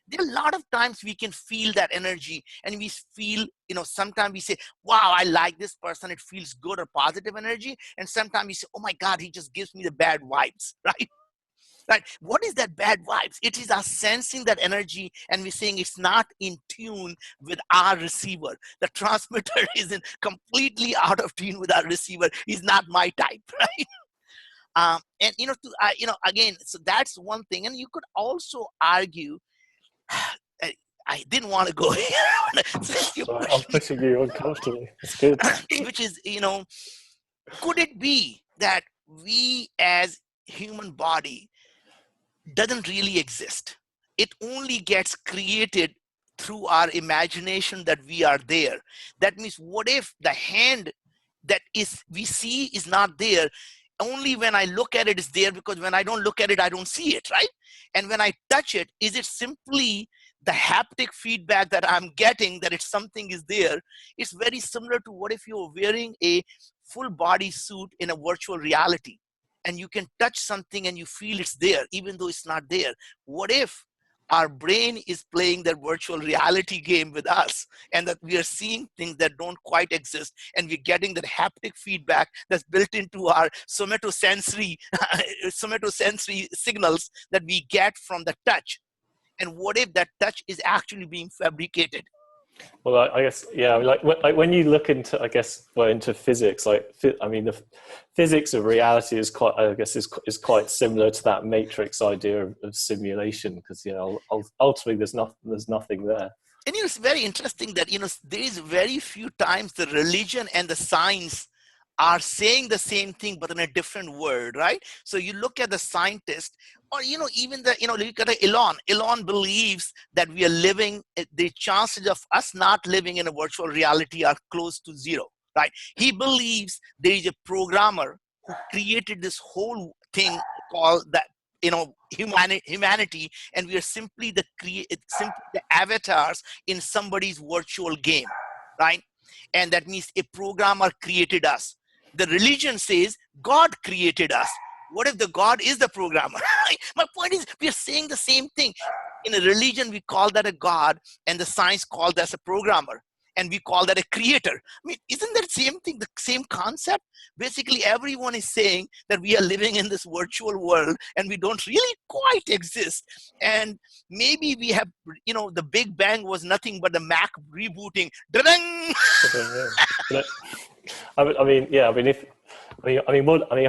there are a lot of times we can feel that energy, and we feel, sometimes we say, wow, I like this person, it feels good, or positive energy. And sometimes we say, oh my God, he just gives me the bad vibes, right? Right? What is that bad vibes? It is us sensing that energy, and we're saying it's not in tune with our receiver. The transmitter isn't completely out of tune with our receiver. He's not my type, right? And again, so that's one thing. And you could also argue. I didn't want to go here. Sorry, I'm putting you uncomfortably. It's good. Which is, could it be that we as human body doesn't really exist? It only gets created through our imagination that we are there. That means, what if the hand that is we see is not there? Only when I look at it is there, because when I don't look at it, I don't see it, right? And when I touch it, is it simply the haptic feedback that I'm getting that it's something is there? It's very similar to what if you're wearing a full body suit in a virtual reality, and you can touch something and you feel it's there, even though it's not there. What if our brain is playing that virtual reality game with us, and that we are seeing things that don't quite exist, and we're getting that haptic feedback that's built into our somatosensory signals that we get from the touch? And what if that touch is actually being fabricated? Well, I guess, yeah. Like when you look into, I guess, into physics, I mean, the physics of reality is quite, I guess, is quite similar to that matrix idea of simulation, because ultimately there's nothing there. And it's very interesting that there is very few times the religion and the science are saying the same thing but in a different word, right? So you look at the scientist, or even look at Elon believes that we are living, the chances of us not living in a virtual reality are close to zero, right? He believes there is a programmer who created this whole thing called that humanity, and we are simply simply the avatars in somebody's virtual game, right? And that means a programmer created us. The religion says God created us. What if the God is the programmer? My point is, we are saying the same thing. In a religion, we call that a God, and the science calls that a programmer, and we call that a creator. I mean, isn't that same thing, the same concept? Basically, everyone is saying that we are living in this virtual world, and we don't really quite exist. And maybe we have, the Big Bang was nothing but the Mac rebooting. Da-dang! I mean, yeah. I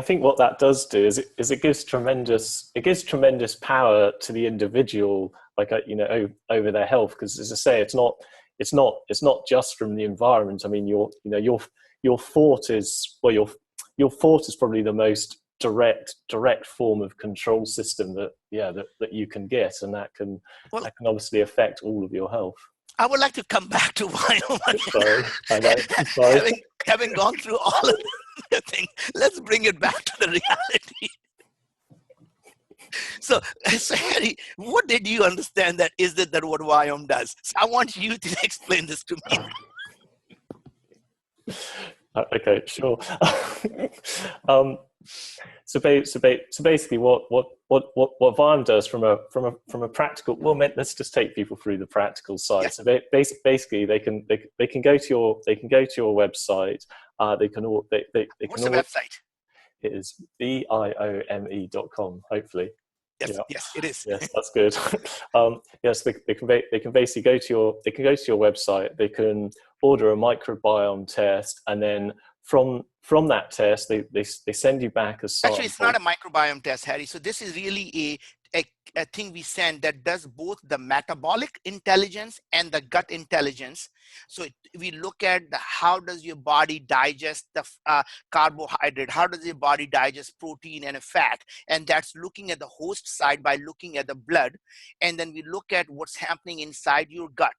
think what that does do is it gives tremendous power to the individual, like over their health. Because, as I say, it's not it's not just from the environment. I mean, your thought is, well, your thought is probably the most direct form of control system that you can get, and that can obviously affect all of your health. I would like to come back to Viome. Sorry, I know. Sorry. Having gone through all of the things, let's bring it back to the reality. So Harry, what did you understand that what Viome does? So I want you to explain this to me. Okay, sure. So basically, what Viome does from a practical, well, let's just take people through the practical side. Yes. So basically, they can go to your website. They can What's the website? It is viome.com. Hopefully. Yes, it is. Yes, that's good. Yes, they can basically go to your website. They can order a microbiome test, and then from that test, they send you back a sample. Actually, it's not a microbiome test, Harry. So this is really a thing we send that does both the metabolic intelligence and the gut intelligence. So we look at how does your body digest the carbohydrate, how does your body digest protein and a fat, and that's looking at the host side by looking at the blood, and then we look at what's happening inside your gut.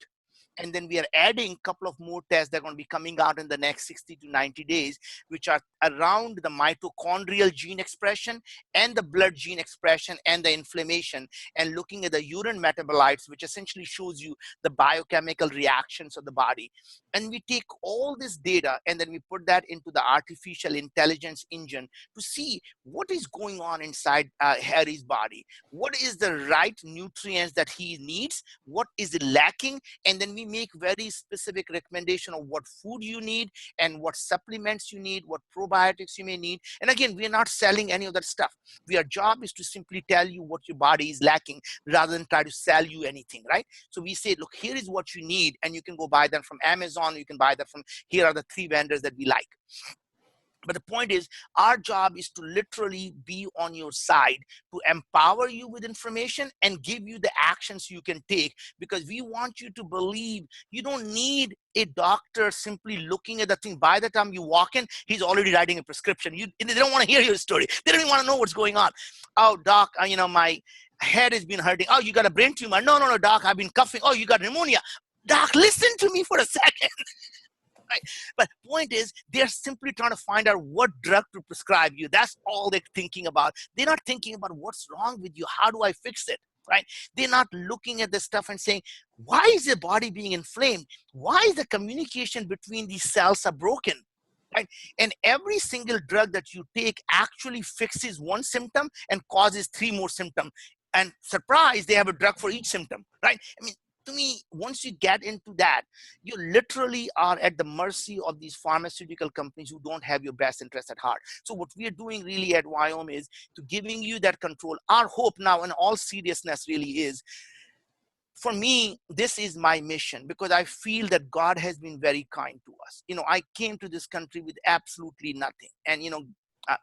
And then we are adding a couple of more tests that are going to be coming out in the next 60 to 90 days, which are around the mitochondrial gene expression and the blood gene expression and the inflammation, and looking at the urine metabolites, which essentially shows you the biochemical reactions of the body. And we take all this data and then we put that into the artificial intelligence engine to see what is going on inside Harry's body. What is the right nutrients that he needs? What is it lacking? And then we make very specific recommendation of what food you need and what supplements you need, what probiotics you may need. And again, we are not selling any of that stuff. Our job is to simply tell you what your body is lacking rather than try to sell you anything, right? So we say, look, here is what you need, and you can go buy them from Amazon. You can buy them from, here are the 3 vendors that we like. But the point is, our job is to literally be on your side, to empower you with information and give you the actions you can take, because we want you to believe you don't need a doctor simply looking at the thing. By the time you walk in, he's already writing a prescription. They don't want to hear your story. They don't even want to know what's going on. Oh, doc, my head has been hurting. Oh, you got a brain tumor. No, doc, I've been coughing. Oh, you got pneumonia. Doc, listen to me for a second. Right? But point is, they're simply trying to find out what drug to prescribe you. That's all they're thinking about. They're not thinking about what's wrong with you. How do I fix it? Right? They're not looking at this stuff and saying, why is your body being inflamed? Why is the communication between these cells are broken? Right? And every single drug that you take actually fixes one symptom and causes 3 more symptoms. And surprise, they have a drug for each symptom. Right? I mean, to me, once you get into that, you literally are at the mercy of these pharmaceutical companies who don't have your best interest at heart. So what we are doing really at Viome is to giving you that control. Our hope now, in all seriousness, really is, for me, this is my mission, because I feel that God has been very kind to us. I came to this country with absolutely nothing. And,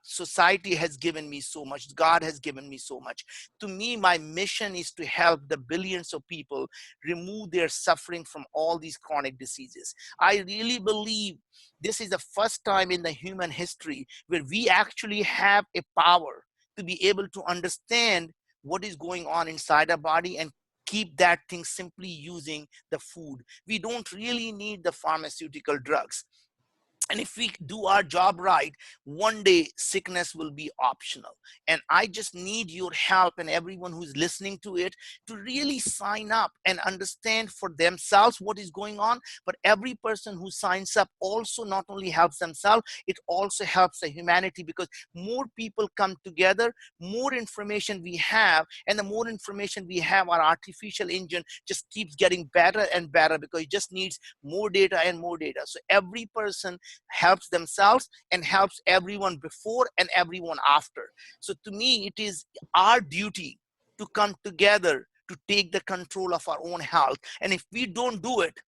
society has given me so much. God has given me so much. To me, my mission is to help the billions of people remove their suffering from all these chronic diseases. I really believe this is the first time in the human history where we actually have a power to be able to understand what is going on inside our body and keep that thing simply using the food. We don't really need the pharmaceutical drugs. And if we do our job right, one day sickness will be optional. And I just need your help, and everyone who's listening to it, to really sign up and understand for themselves what is going on. But every person who signs up also not only helps themselves, it also helps the humanity, because more people come together, more information we have, and the more information we have, our artificial engine just keeps getting better and better, because it just needs more data and more data. So every person helps themselves and helps everyone before and everyone after. So to me, it is our duty to come together to take the control of our own health. And if we don't do it,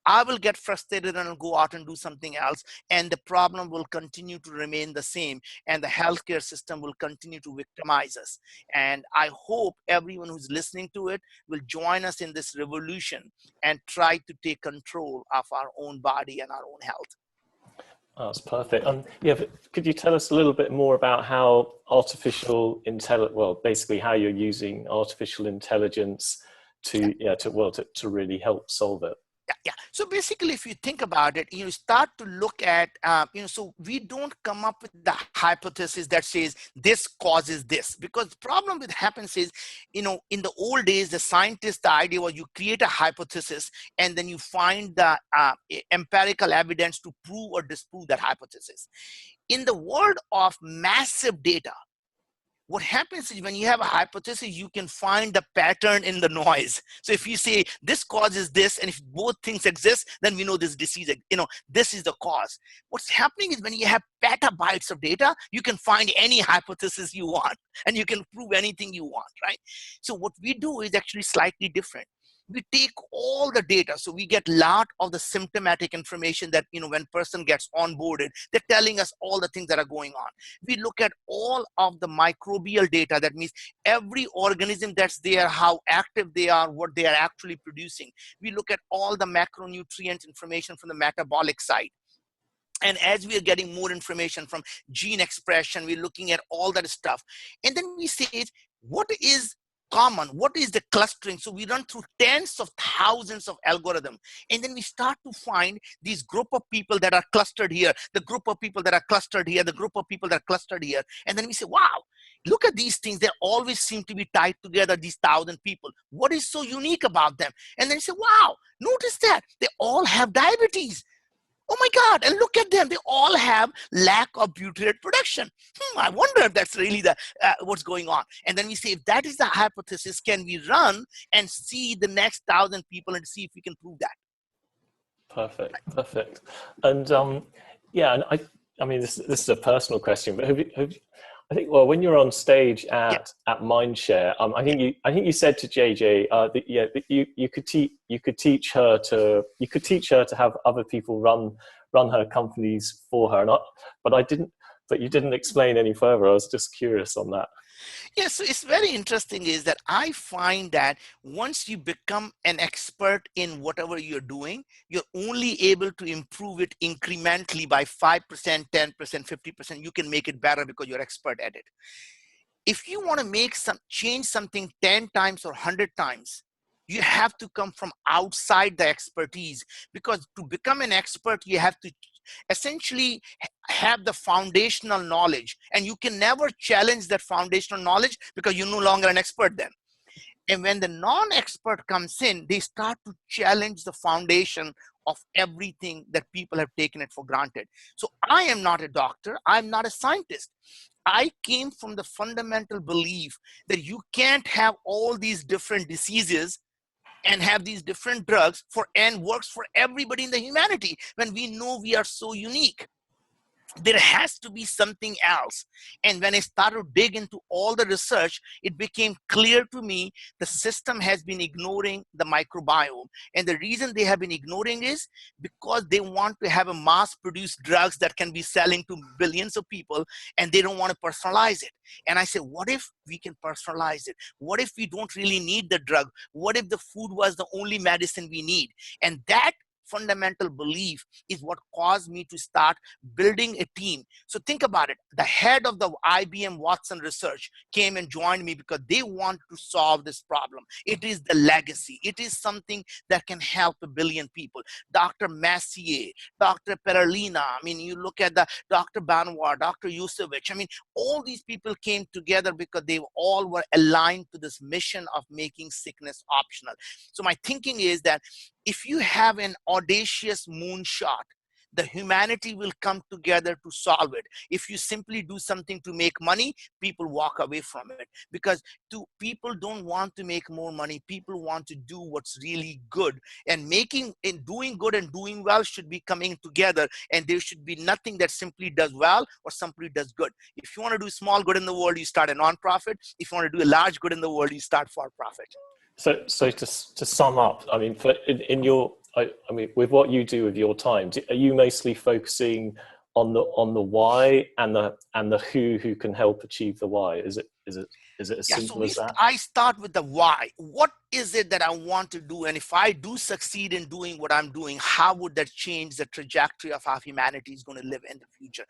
I will get frustrated and I'll go out and do something else. And the problem will continue to remain the same. And the healthcare system will continue to victimize us. And I hope everyone who's listening to it will join us in this revolution and try to take control of our own body and our own health. Oh, that's perfect. Yeah, could you tell us a little bit more about how artificial intelligence, well, basically how you're using artificial intelligence to, to really help solve it? Yeah. So basically, if you think about it, you start to look at, so we don't come up with the hypothesis that says this causes this, because the problem with happens is, in the old days, the scientists, the idea was you create a hypothesis and then you find the empirical evidence to prove or disprove that hypothesis. In the world of massive data, what happens is when you have a hypothesis, you can find the pattern in the noise. So if you say this causes this, and if both things exist, then we know this disease, this is the cause. What's happening is when you have petabytes of data, you can find any hypothesis you want, and you can prove anything you want, right? So what we do is actually slightly different. We take all the data, so we get a lot of the symptomatic information that, when person gets onboarded, they're telling us all the things that are going on. We look at all of the microbial data, that means every organism that's there, how active they are, what they are actually producing. We look at all the macronutrient information from the metabolic side. And as we are getting more information from gene expression, we're looking at all that stuff. And then we say, what is common? What is the clustering? So we run through tens of thousands of algorithms. And then we start to find these group of people that are clustered here, the group of people that are clustered here, the group of people that are clustered here. And then we say, wow, look at these things. They always seem to be tied together, these 1,000 people. What is so unique about them? And then you say, wow, notice that they all have diabetes. Oh my God, and look at them. They all have lack of butyrate production. I wonder if that's really what's going on. And then we say, if that is the hypothesis, can we run and see the next 1,000 people and see if we can prove that? Perfect. And and I mean, this is a personal question, but I think, well, when you're on stage at Mindshare, I think you said to JJ that you could teach her to have other people run her companies for her, but you didn't explain any further. I was just curious on that. Yeah, so it's very interesting is that I find that once you become an expert in whatever you're doing, you're only able to improve it incrementally by 5%, 10%, 50%. You can make it better because you're expert at it. If you want to change something 10 times or 100 times, you have to come from outside the expertise, because to become an expert, you have to essentially have the foundational knowledge, and you can never challenge that foundational knowledge because you're no longer an expert then. And when the non-expert comes in, they start to challenge the foundation of everything that people have taken it for granted. So I am not a doctor. I'm not a scientist. I came from the fundamental belief that you can't have all these different diseases and have these different drugs and works for everybody in the humanity when we know we are so unique. There has to be something else. And when I started to dig into all the research, it became clear to me the system has been ignoring the microbiome. And the reason they have been ignoring is because they want to have a mass-produced drugs that can be selling to billions of people, and they don't want to personalize it. And I said, what if we can personalize it? What if we don't really need the drug? What if the food was the only medicine we need? And that fundamental belief is what caused me to start building a team. So think about it. The head of the IBM Watson research came and joined me because they want to solve this problem. It is the legacy. It is something that can help a billion people. Dr. Massier, Dr. Peralina, I mean, you look at the Dr. Banwar, Dr. Yusevich, I mean, all these people came together because they all were aligned to this mission of making sickness optional. So my thinking is that if you have an audacious moonshot, the humanity will come together to solve it. If you simply do something to make money, people walk away from it, because people don't want to make more money. People want to do what's really good, and doing good and doing well should be coming together, and there should be nothing that simply does well or simply does good. If you want to do small good in the world, you start a nonprofit. If you want to do a large good in the world, you start for profit. So to sum up, I mean, in your I mean, with what you do with your time, are you mostly focusing on the why and the who can help achieve the why? Is it as Yeah, so simple as that? I start with the why. What is it that I want to do? And if I do succeed in doing what I'm doing, how would that change the trajectory of how humanity is going to live in the future?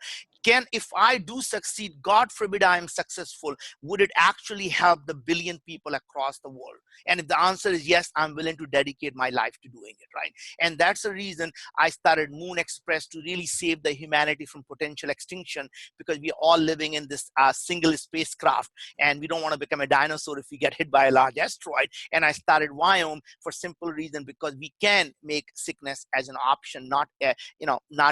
If I do succeed, God forbid I am successful, would it actually help the billion people across the world? And if the answer is yes, I'm willing to dedicate my life to doing it, right? And that's the reason I started Moon Express, to really save the humanity from potential extinction, because we're all living in this single spacecraft, and we don't want to become a dinosaur if we get hit by a large asteroid. And I started Viome for simple reason, because we can make sickness as an option, not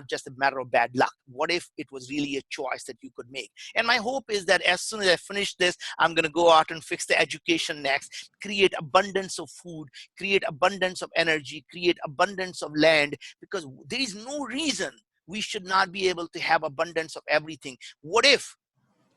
just a matter of bad luck. What if it was really a choice that you could make? And my hope is that as soon as I finish this, I'm going to go out and fix the education next, create abundance of food, create abundance of energy, create abundance of land, because there is no reason we should not be able to have abundance of everything. What if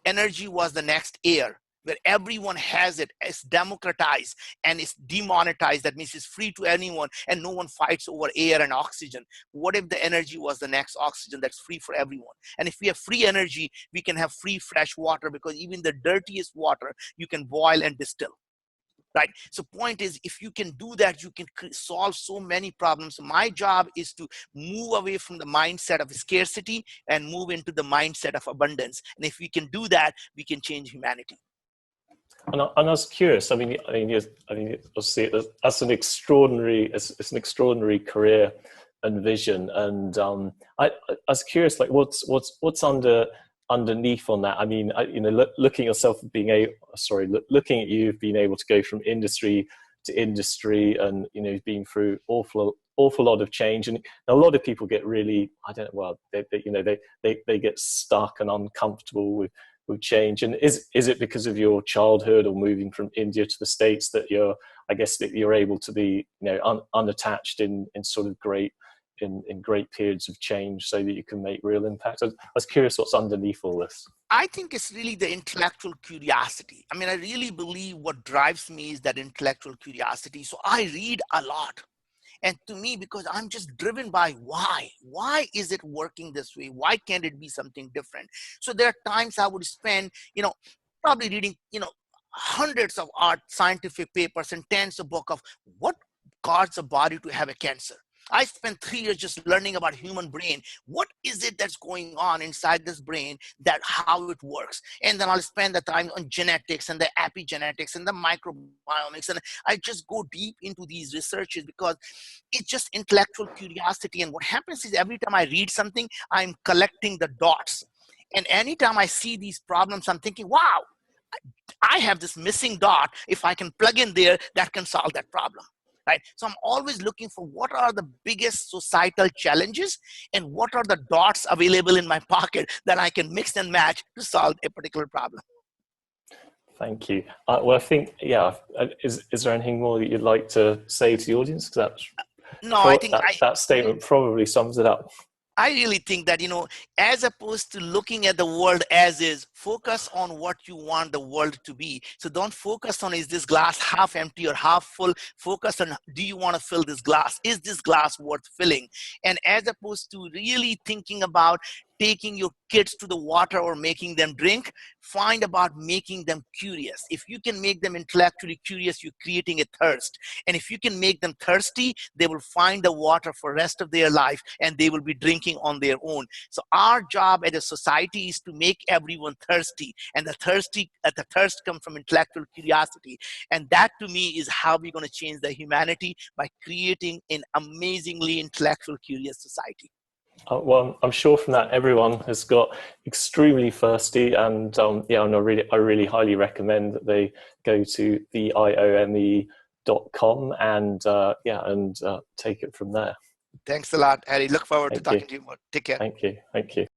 energy was the next air, where everyone has it, it's democratized and it's demonetized? That means it's free to anyone and no one fights over air and oxygen. What if the energy was the next oxygen that's free for everyone? And if we have free energy, we can have free fresh water, because even the dirtiest water you can boil and distill. Right. So point is, if you can do that, you can solve so many problems. My job is to move away from the mindset of scarcity and move into the mindset of abundance. And if we can do that, we can change humanity. And I was curious. Obviously, that's an extraordinary, it's an extraordinary career and vision. And I was curious, like, what's underneath on that? I mean, looking at you being able to go from industry to industry, and being through awful lot of change, and a lot of people get really, I don't know, well, they get stuck and uncomfortable with change. And is it because of your childhood or moving from India to the States that you're able to be unattached in sort of great periods of change, so that you can make real impact? I was curious what's underneath all this. I think it's really the intellectual curiosity. I mean, I really believe what drives me is that intellectual curiosity. So I read a lot. And to me, because I'm just driven by why is it working this way? Why can't it be something different? So there are times I would spend, probably reading, hundreds of scientific papers and tens of books of what caused the body to have a cancer. I spent 3 years just learning about human brain. What is it that's going on inside this brain, that how it works? And then I'll spend the time on genetics and the epigenetics and the microbiomics. And I just go deep into these researches, because it's just intellectual curiosity. And what happens is, every time I read something, I'm collecting the dots. And anytime I see these problems, I'm thinking, wow, I have this missing dot. If I can plug in there, that can solve that problem. Right? So I'm always looking for what are the biggest societal challenges and what are the dots available in my pocket that I can mix and match to solve a particular problem. Thank you. Well, I think, is there anything more that you'd like to say to the audience? Because that statement probably sums it up. I really think that, as opposed to looking at the world as is, focus on what you want the world to be. So don't focus on, is this glass half empty or half full? Focus on, do you want to fill this glass? Is this glass worth filling? And as opposed to really thinking about taking your kids to the water or making them drink, find about making them curious. If you can make them intellectually curious, you're creating a thirst. And if you can make them thirsty, they will find the water for the rest of their life, and they will be drinking on their own. So our job as a society is to make everyone thirsty, and the thirst comes from intellectual curiosity. And that, to me, is how we're going to change the humanity, by creating an amazingly intellectual curious society. Well, I'm sure from that everyone has got extremely thirsty, and I really highly recommend that they go to viome.com and take it from there. Thanks a lot, Harry. Look forward to talking to you more. Take care. Thank you.